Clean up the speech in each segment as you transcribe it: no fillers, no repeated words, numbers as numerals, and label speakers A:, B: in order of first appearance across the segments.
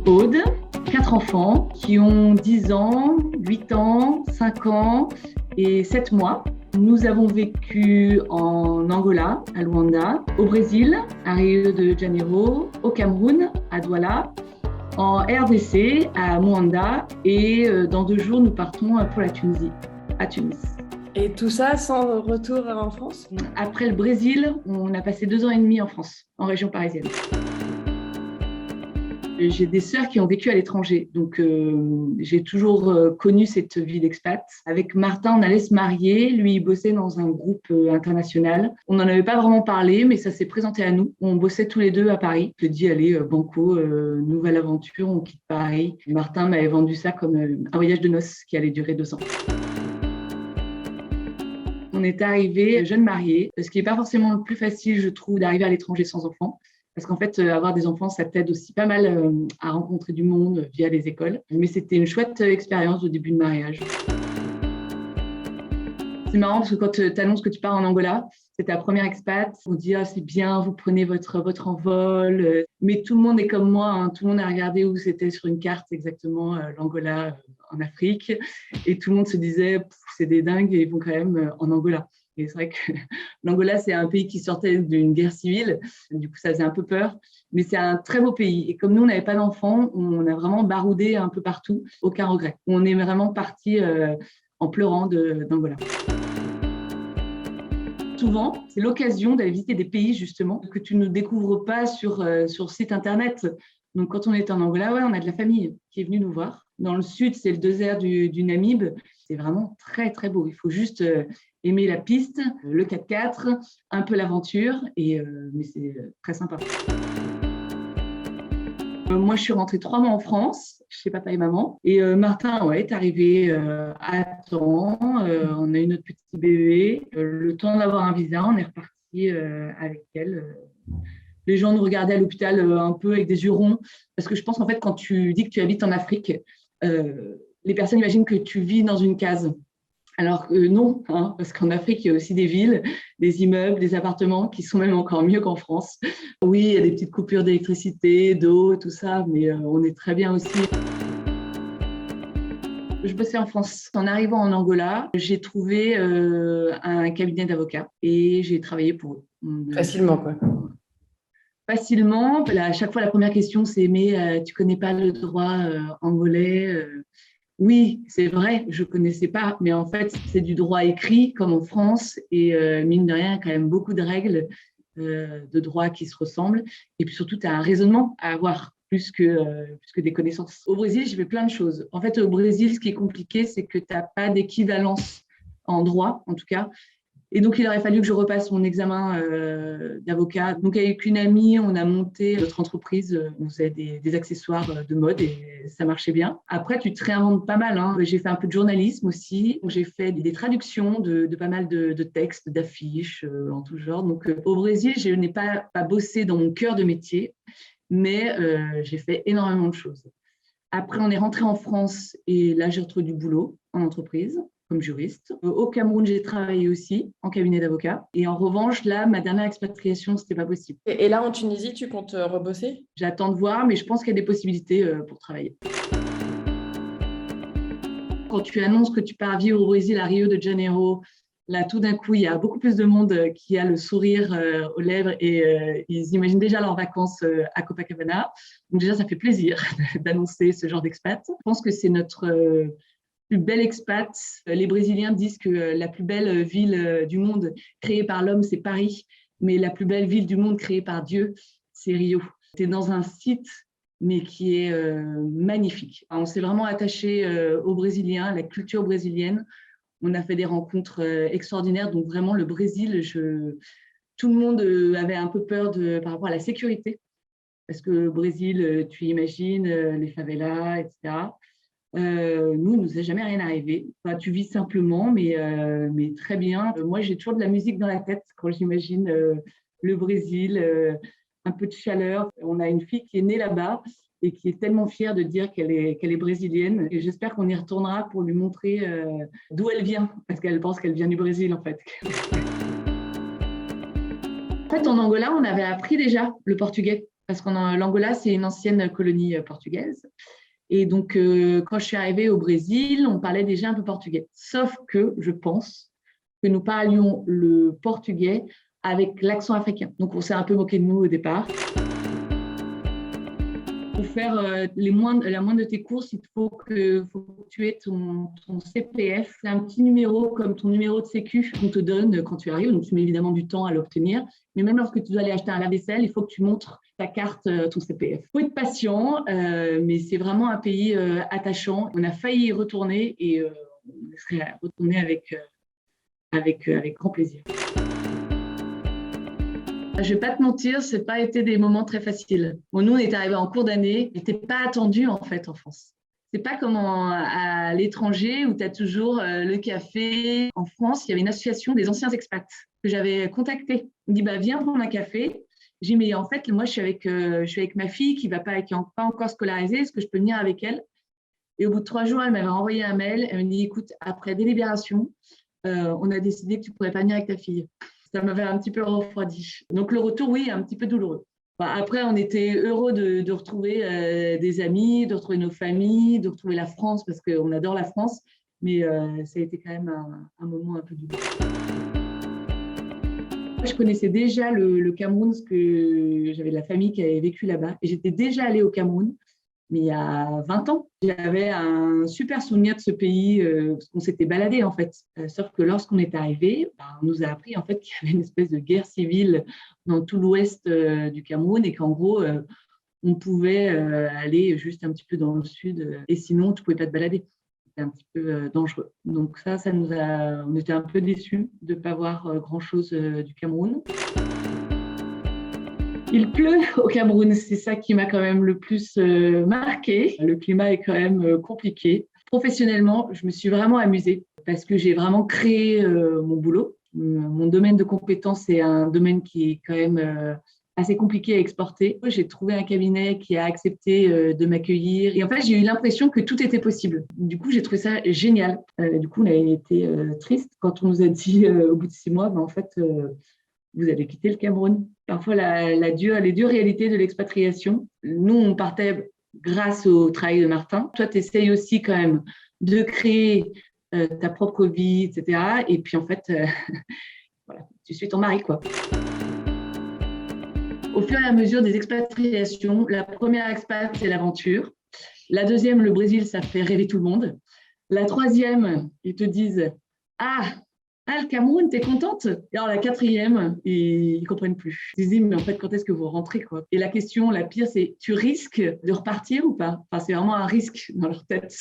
A: Aude, 4 enfants qui ont 10 ans, 8 ans, 5 ans et 7 mois. Nous avons vécu en Angola, à Luanda, au Brésil, à Rio de Janeiro, au Cameroun, à Douala, en RDC, à Moanda et dans 2 jours, nous partons pour la Tunisie, à Tunis.
B: Et tout ça sans retour en France?
A: Après le Brésil, on a passé 2 ans et demi en France, en région parisienne. J'ai des sœurs qui ont vécu à l'étranger, donc j'ai toujours connu cette vie d'expat. Avec Martin, on allait se marier. Lui, il bossait dans un groupe international. On n'en avait pas vraiment parlé, mais ça s'est présenté à nous. On bossait tous les deux à Paris. Je dis, allez, banco, nouvelle aventure, on quitte Paris. Martin m'avait vendu ça comme un voyage de noces qui allait durer 2 ans. On est arrivés jeunes mariés, ce qui n'est pas forcément le plus facile, je trouve, d'arriver à l'étranger sans enfants. Parce qu'en fait, avoir des enfants, ça t'aide aussi pas mal à rencontrer du monde via les écoles. Mais c'était une chouette expérience au début de mariage. C'est marrant parce que quand tu annonces que tu pars en Angola, c'est ta première expat, on dit ah, c'est bien, vous prenez votre envol. Mais tout le monde est comme moi, hein. Tout le monde a regardé où c'était sur une carte exactement l'Angola en Afrique. Et tout le monde se disait c'est des dingues et ils vont quand même en Angola. Et c'est vrai que l'Angola, c'est un pays qui sortait d'une guerre civile. Du coup, ça faisait un peu peur. Mais c'est un très beau pays. Et comme nous, on n'avait pas d'enfants, on a vraiment baroudé un peu partout. Aucun regret. On est vraiment partis en pleurant d'Angola. Souvent, c'est l'occasion d'aller visiter des pays, justement, que tu ne découvres pas sur site Internet. Donc, quand on était en Angola, ouais, on a de la famille qui est venue nous voir. Dans le sud, c'est le désert du Namib. C'est vraiment très, très beau. Il faut juste aimer la piste, le 4x4, un peu l'aventure, mais c'est très sympa. Moi, je suis rentrée 3 mois en France, chez papa et maman. Et Martin est arrivé à temps. On a eu notre petit bébé. Le temps d'avoir un visa, on est reparti avec elle. Les gens nous regardaient à l'hôpital un peu avec des yeux ronds. Parce que je pense qu'en fait, quand tu dis que tu habites en Afrique, les personnes imaginent que tu vis dans une case. Alors que non, hein, parce qu'en Afrique, il y a aussi des villes, des immeubles, des appartements qui sont même encore mieux qu'en France. Oui, il y a des petites coupures d'électricité, d'eau, tout ça, mais on est très bien aussi. Je bossais en France. En arrivant en Angola, j'ai trouvé un cabinet d'avocats et j'ai travaillé pour eux.
B: Facilement, quoi.
A: Facilement. À chaque fois, la première question, c'est mais tu connais pas le droit angolais Oui, c'est vrai, je ne connaissais pas, mais en fait, c'est du droit écrit comme en France et mine de rien, il y a quand même beaucoup de règles de droit qui se ressemblent. Et puis surtout, tu as un raisonnement à avoir plus que des connaissances. Au Brésil, j'ai fait plein de choses. En fait, au Brésil, ce qui est compliqué, c'est que tu n'as pas d'équivalence en droit, en tout cas. Et donc, il aurait fallu que je repasse mon examen d'avocat. Donc, avec une amie, on a monté notre entreprise. On faisait des accessoires de mode et ça marchait bien. Après, tu te réinventes pas mal, hein. J'ai fait un peu de journalisme aussi. J'ai fait des traductions de pas mal de textes, d'affiches en tout genre. Donc, au Brésil, je n'ai pas bossé dans mon cœur de métier, mais j'ai fait énormément de choses. Après, on est rentré en France et là, j'ai retrouvé du boulot en entreprise comme juriste. Au Cameroun, j'ai travaillé aussi en cabinet d'avocat. Et en revanche, là, ma dernière expatriation, ce n'était pas possible.
B: Et là, en Tunisie, tu comptes rebosser?
A: J'attends de voir, mais je pense qu'il y a des possibilités pour travailler. Quand tu annonces que tu pars vivre au Brésil, à Rio de Janeiro, là, tout d'un coup, il y a beaucoup plus de monde qui a le sourire aux lèvres et ils imaginent déjà leurs vacances à Copacabana. Donc déjà, ça fait plaisir d'annoncer ce genre d'expat. Je pense que c'est notre plus bel expat. Les Brésiliens disent que la plus belle ville du monde créée par l'homme, c'est Paris, mais la plus belle ville du monde créée par Dieu, c'est Rio. Tu es dans un site, mais qui est magnifique. On s'est vraiment attaché aux Brésiliens, à la culture brésilienne. On a fait des rencontres extraordinaires. Donc vraiment, le Brésil, tout le monde avait un peu peur par rapport à la sécurité. Parce que au Brésil, tu imagines les favelas, etc. Nous, il ne nous est jamais rien arrivé. Enfin, tu vis simplement, mais très bien. Moi, j'ai toujours de la musique dans la tête quand j'imagine le Brésil, un peu de chaleur. On a une fille qui est née là-bas et qui est tellement fière de dire qu'elle est brésilienne. Et j'espère qu'on y retournera pour lui montrer d'où elle vient, parce qu'elle pense qu'elle vient du Brésil, en fait. En fait, en Angola, on avait appris déjà le portugais. parce que l'Angola, c'est une ancienne colonie portugaise. Et donc, quand je suis arrivée au Brésil, on parlait déjà un peu portugais. Sauf que je pense que nous parlions le portugais avec l'accent africain. Donc, on s'est un peu moqué de nous au départ. Pour faire la moindre de tes courses, il faut que tu aies ton CPF. C'est un petit numéro comme ton numéro de sécu qu'on te donne quand tu arrives. Donc, tu mets évidemment du temps à l'obtenir. Mais même lorsque tu dois aller acheter un lave-vaisselle, il faut que tu montres ta carte, ton CPF. Il faut être patient, mais c'est vraiment un pays attachant. On a failli y retourner et on serait retourné avec grand plaisir. Je ne vais pas te mentir, ce n'a pas été des moments très faciles. Bon, nous, on est arrivés en cours d'année. Il n'était pas attendu, en fait, en France. Ce n'est pas comme à l'étranger où tu as toujours le café. En France, il y avait une association des anciens expats que j'avais contactée. Il me dit, viens prendre un café. J'ai dit, mais en fait, moi, je suis avec ma fille qui n'est pas encore scolarisée. Est-ce que je peux venir avec elle? Et au bout de 3 jours, elle m'avait envoyé un mail. Elle me dit, écoute, après délibération, on a décidé que tu ne pourrais pas venir avec ta fille. Ça m'avait un petit peu refroidi. Donc, le retour, oui, un petit peu douloureux. Après, on était heureux de retrouver des amis, de retrouver nos familles, de retrouver la France, parce qu'on adore la France, mais ça a été quand même un moment un peu douloureux. Je connaissais déjà le Cameroun, parce que j'avais de la famille qui avait vécu là-bas, et j'étais déjà allée au Cameroun. Mais il y a 20 ans, j'avais un super souvenir de ce pays parce qu'on s'était baladé en fait. Sauf que lorsqu'on est arrivé, on nous a appris en fait qu'il y avait une espèce de guerre civile dans tout l'ouest du Cameroun et qu'en gros, on pouvait aller juste un petit peu dans le sud et sinon, tu ne pouvais pas te balader. C'était un petit peu dangereux. Donc ça on était un peu déçus de ne pas voir grand-chose du Cameroun. Il pleut au Cameroun, c'est ça qui m'a quand même le plus marqué. Le climat est quand même compliqué. Professionnellement, je me suis vraiment amusée parce que j'ai vraiment créé mon boulot. Mon domaine de compétence est un domaine qui est quand même assez compliqué à exporter. J'ai trouvé un cabinet qui a accepté de m'accueillir. Et en fait, j'ai eu l'impression que tout était possible. Du coup, j'ai trouvé ça génial. Du coup, on a été triste quand on nous a dit au bout de 6 mois, en fait, vous allez quitter le Cameroun. Parfois, les dures réalités de l'expatriation. Nous, on partait grâce au travail de Martin. Toi, tu essayes aussi quand même de créer ta propre vie, etc. Et puis, en fait, voilà, tu suis ton mari, quoi. Au fur et à mesure des expatriations, la première expat, c'est l'aventure. La deuxième, le Brésil, ça fait rêver tout le monde. La troisième, ils te disent « Ah, le Cameroun, t'es contente ?» Et alors la quatrième, ils ne comprennent plus. Ils se disent, mais en fait, quand est-ce que vous rentrez, quoi? Et la question la pire, c'est, tu risques de repartir ou pas? Enfin, c'est vraiment un risque dans leur tête.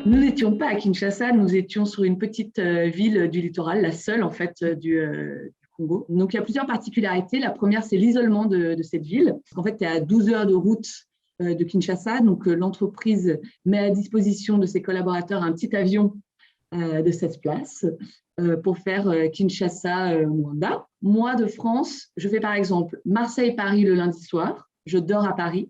A: Nous n'étions pas à Kinshasa, nous étions sur une petite ville du littoral, la seule en fait du Congo. Donc il y a plusieurs particularités. La première, c'est l'isolement de cette ville. En fait, tu es à 12 heures de route de Kinshasa. Donc l'entreprise met à disposition de ses collaborateurs un petit avion de 16 places pour faire Kinshasa-Mwanda. Moi, de France, je fais par exemple Marseille-Paris le lundi soir, je dors à Paris,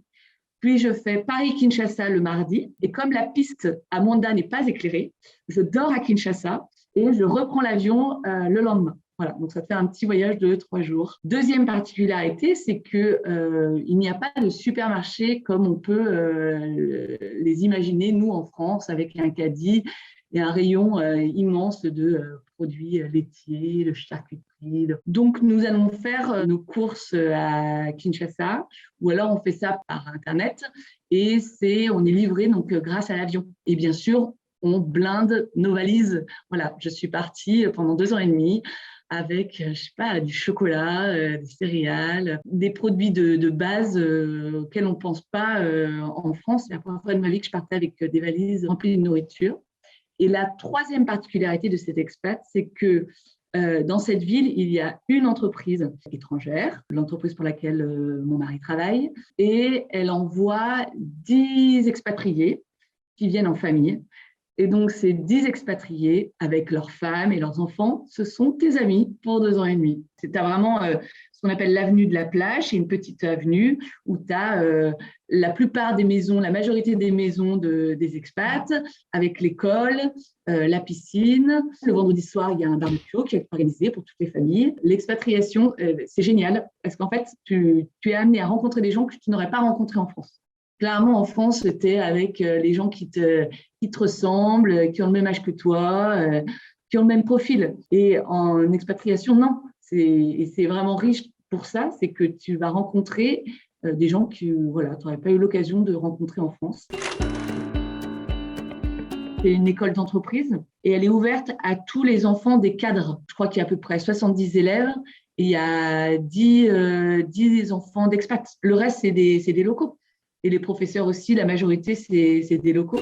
A: puis je fais Paris-Kinshasa le mardi, et comme la piste à Mwanda n'est pas éclairée, je dors à Kinshasa et je reprends l'avion le lendemain. Voilà, donc ça fait un petit voyage de 3 jours. Deuxième particularité, c'est qu'il n'y a pas de supermarché comme on peut les imaginer, nous, en France, avec un caddie et un rayon immense de produits laitiers, de charcuterie. Donc, nous allons faire nos courses à Kinshasa, ou alors on fait ça par Internet, et on est livré donc, grâce à l'avion. Et bien sûr, on blinde nos valises. Voilà, je suis partie pendant 2 ans et demi avec, je sais pas, du chocolat, des céréales, des produits de base auxquels on ne pense pas en France. C'est la première fois de ma vie que je partais avec des valises remplies de nourriture. Et la troisième particularité de cet expat, c'est que dans cette ville, il y a une entreprise étrangère, l'entreprise pour laquelle mon mari travaille, et elle envoie 10 expatriés qui viennent en famille. Et donc, ces 10 expatriés, avec leurs femmes et leurs enfants, ce sont tes amis pour 2 ans et demi. C'est vraiment ce qu'on appelle l'avenue de la plage. C'est une petite avenue où tu as la plupart des maisons, la majorité des maisons des expats, avec l'école, la piscine. Le vendredi soir, il y a un barbecue qui est organisé pour toutes les familles. L'expatriation, c'est génial parce qu'en fait, tu es amené à rencontrer des gens que tu n'aurais pas rencontrés en France. Clairement, en France, tu es avec les gens qui te ressemblent, qui ont le même âge que toi, qui ont le même profil. Et en expatriation, non. C'est vraiment riche pour ça, c'est que tu vas rencontrer des gens que voilà, tu n'aurais pas eu l'occasion de rencontrer en France. C'est une école d'entreprise et elle est ouverte à tous les enfants des cadres. Je crois qu'il y a à peu près 70 élèves et il y a 10 enfants d'expats. Le reste, c'est des locaux. Et les professeurs aussi, la majorité, c'est des locaux.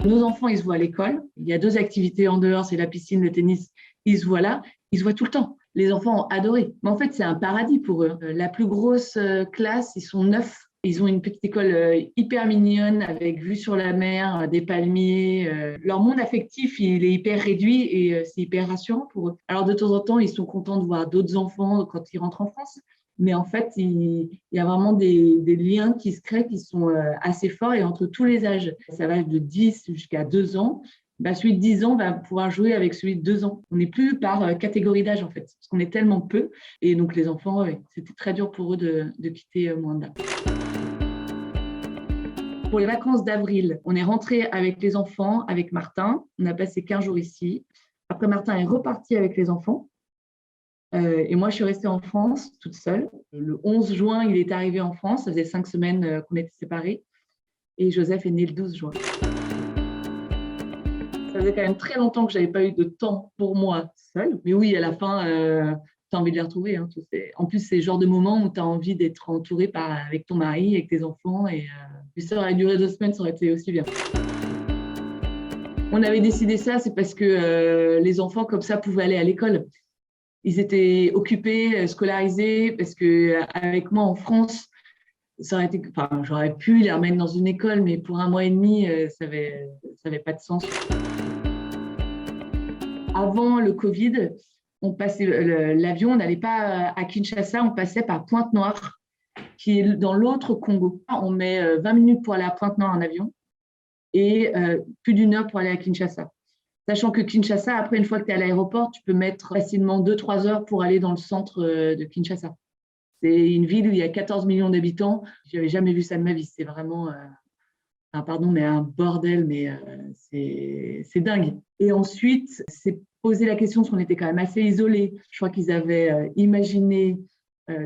A: Nos enfants, ils se voient à l'école. Il y a 2 activités en dehors, c'est la piscine, le tennis. Ils se voient là, ils se voient tout le temps. Les enfants ont adoré. Mais en fait, c'est un paradis pour eux. La plus grosse classe, ils sont 9. Ils ont une petite école hyper mignonne avec vue sur la mer, des palmiers. Leur monde affectif, il est hyper réduit et c'est hyper rassurant pour eux. Alors, de temps en temps, ils sont contents de voir d'autres enfants quand ils rentrent en France. Mais en fait, il y a vraiment des liens qui se créent qui sont assez forts et entre tous les âges. Ça va de 10 jusqu'à 2 ans. Celui de 10 ans va pouvoir jouer avec celui de 2 ans. On n'est plus par catégorie d'âge, en fait, parce qu'on est tellement peu. Et donc, les enfants, c'était très dur pour eux de quitter Moanda. Pour les vacances d'avril, on est rentré avec les enfants, avec Martin. On a passé 15 jours ici. Après, Martin est reparti avec les enfants. Et moi, je suis restée en France toute seule. Le 11 juin, il est arrivé en France. Ça faisait 5 semaines qu'on était séparés. Et Joseph est né le 12 juin. Ça faisait quand même très longtemps que je n'avais pas eu de temps pour moi seule. Mais oui, à la fin, tu as envie de les retrouver. Hein. En plus, c'est le genre de moment où tu as envie d'être entouré avec ton mari, avec tes enfants. Et puis ça aurait duré 2 semaines, ça aurait été aussi bien. On avait décidé ça, c'est parce que les enfants, comme ça, pouvaient aller à l'école. Ils étaient occupés, scolarisés, parce qu'avec moi en France, ça aurait été, j'aurais pu les remettre dans une école, mais pour 1 mois et demi, ça avait pas de sens. Avant le Covid, on passait l'avion, on n'allait pas à Kinshasa, on passait par Pointe-Noire, qui est dans l'autre Congo. On met 20 minutes pour aller à Pointe-Noire en avion et plus d'1 heure pour aller à Kinshasa. Sachant que Kinshasa, après, une fois que tu es à l'aéroport, tu peux mettre facilement 2-3 heures pour aller dans le centre de Kinshasa. C'est une ville où il y a 14 millions d'habitants. Je n'avais jamais vu ça de ma vie. C'est vraiment, mais un bordel, mais c'est dingue. Et ensuite, c'est poser la question, parce qu'on était quand même assez isolés. Je crois qu'ils avaient imaginé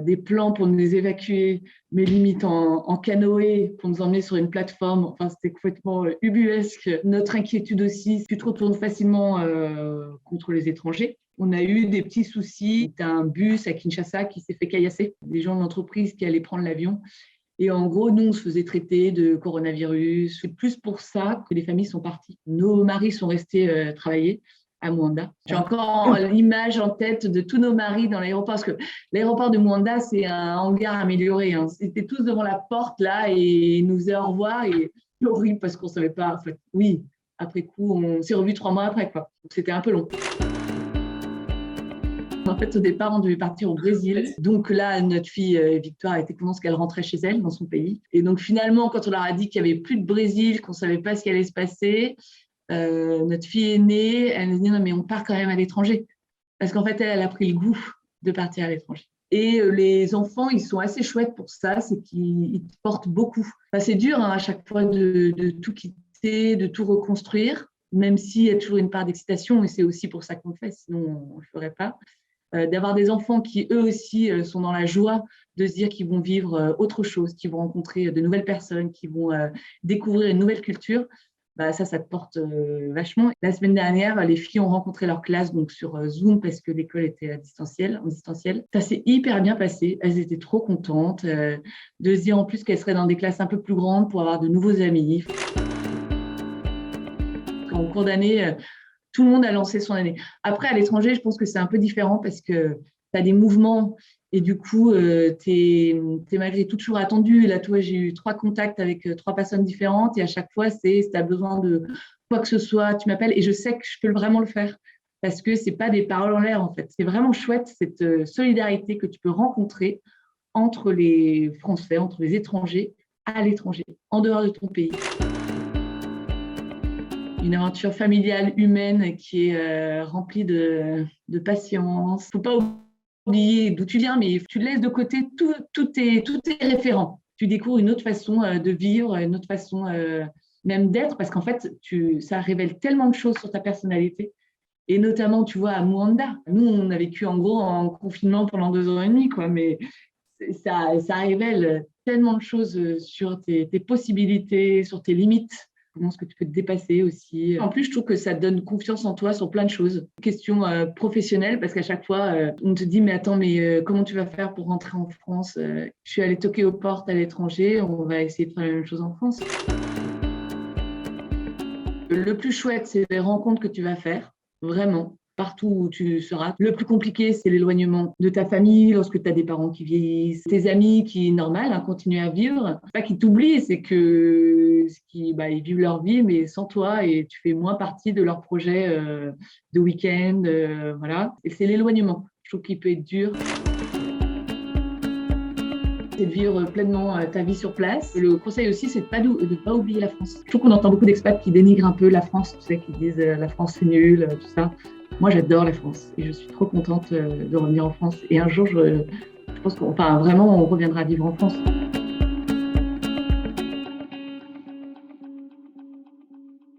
A: des plans pour nous évacuer, mais limite en canoë, pour nous emmener sur une plateforme. Enfin, c'était complètement ubuesque. Notre inquiétude aussi, tu te retournes facilement contre les étrangers. On a eu des petits soucis. T'as un bus à Kinshasa qui s'est fait caillasser. Des gens de l'entreprise qui allaient prendre l'avion. Et en gros, nous, on se faisait traiter de coronavirus. C'est plus pour ça que les familles sont parties. Nos maris sont restés travailler à Moanda. J'ai encore l'image en tête de tous nos maris dans l'aéroport, parce que l'aéroport de Moanda, c'est un hangar amélioré. Hein. Ils étaient tous devant la porte là et ils nous faisaient au revoir. Et c'est horrible parce qu'on ne savait pas. En fait, oui, après coup, on s'est revus 3 mois après, quoi. Donc, c'était un peu long. En fait, au départ, on devait partir au Brésil. Donc là, notre fille Victoire était contente qu'elle rentrait chez elle, dans son pays. Et donc finalement, quand on leur a dit qu'il n'y avait plus de Brésil, qu'on ne savait pas ce qui allait se passer, notre fille aînée, elle nous dit non, mais on part quand même à l'étranger. Parce qu'en fait, elle a pris le goût de partir à l'étranger. Et les enfants, ils sont assez chouettes pour ça, c'est qu'ils te portent beaucoup. Enfin, c'est dur hein, à chaque fois de tout quitter, de tout reconstruire, même s'il y a toujours une part d'excitation, et c'est aussi pour ça qu'on le fait, sinon on ne le ferait pas. D'avoir des enfants qui, eux aussi, sont dans la joie de se dire qu'ils vont vivre autre chose, qu'ils vont rencontrer de nouvelles personnes, qu'ils vont découvrir une nouvelle culture, ça te porte vachement. La semaine dernière, les filles ont rencontré leur classe donc sur Zoom parce que l'école était en distanciel. Ça s'est hyper bien passé. Elles étaient trop contentes de se dire en plus qu'elles seraient dans des classes un peu plus grandes pour avoir de nouveaux amis. En cours d'année, tout le monde a lancé son année. Après, à l'étranger, je pense que c'est un peu différent parce que tu as des mouvements et du coup, tu es malgré tout toujours attendu. Là, toi, j'ai eu 3 contacts avec 3 personnes différentes et à chaque fois, c'est si tu as besoin de quoi que ce soit, tu m'appelles et je sais que je peux vraiment le faire. parce que c'est pas des paroles en l'air en fait. C'est vraiment chouette cette solidarité que tu peux rencontrer entre les Français, entre les étrangers à l'étranger, en dehors de ton pays. Une aventure familiale, humaine, qui est remplie de patience. Il ne faut pas oublier d'où tu viens, mais tu laisses de côté tous tes référents. Tu découvres une autre façon de vivre, une autre façon même d'être, parce qu'en fait, ça révèle tellement de choses sur ta personnalité. Et notamment, tu vois, à Moanda. Nous, on a vécu en gros en confinement pendant 2 ans et demi, quoi, mais ça révèle tellement de choses sur tes possibilités, sur tes limites. Comment est-ce que tu peux te dépasser aussi. En plus, je trouve que ça te donne confiance en toi sur plein de choses. Question professionnelle, parce qu'à chaque fois, on te dit, mais attends, comment tu vas faire pour rentrer en France? Je suis allée toquer aux portes à l'étranger, on va essayer de faire la même chose en France. Le plus chouette, c'est les rencontres que tu vas faire, vraiment, partout où tu seras. Le plus compliqué, c'est l'éloignement de ta famille lorsque tu as des parents qui vieillissent, tes amis qui, normal, continuent à vivre. C'est pas qu'ils t'oublient, c'est que ils vivent leur vie, mais sans toi, et tu fais moins partie de leur projet de week-end. Voilà. Et c'est l'éloignement. Je trouve qu'il peut être dur. C'est de vivre pleinement ta vie sur place. Le conseil aussi, c'est de ne pas oublier la France. Je trouve qu'on entend beaucoup d'expats qui dénigrent un peu la France, tu sais, qui disent la France c'est nul, tout ça. Moi, j'adore la France et je suis trop contente de revenir en France. Et un jour, je pense vraiment, on reviendra vivre en France.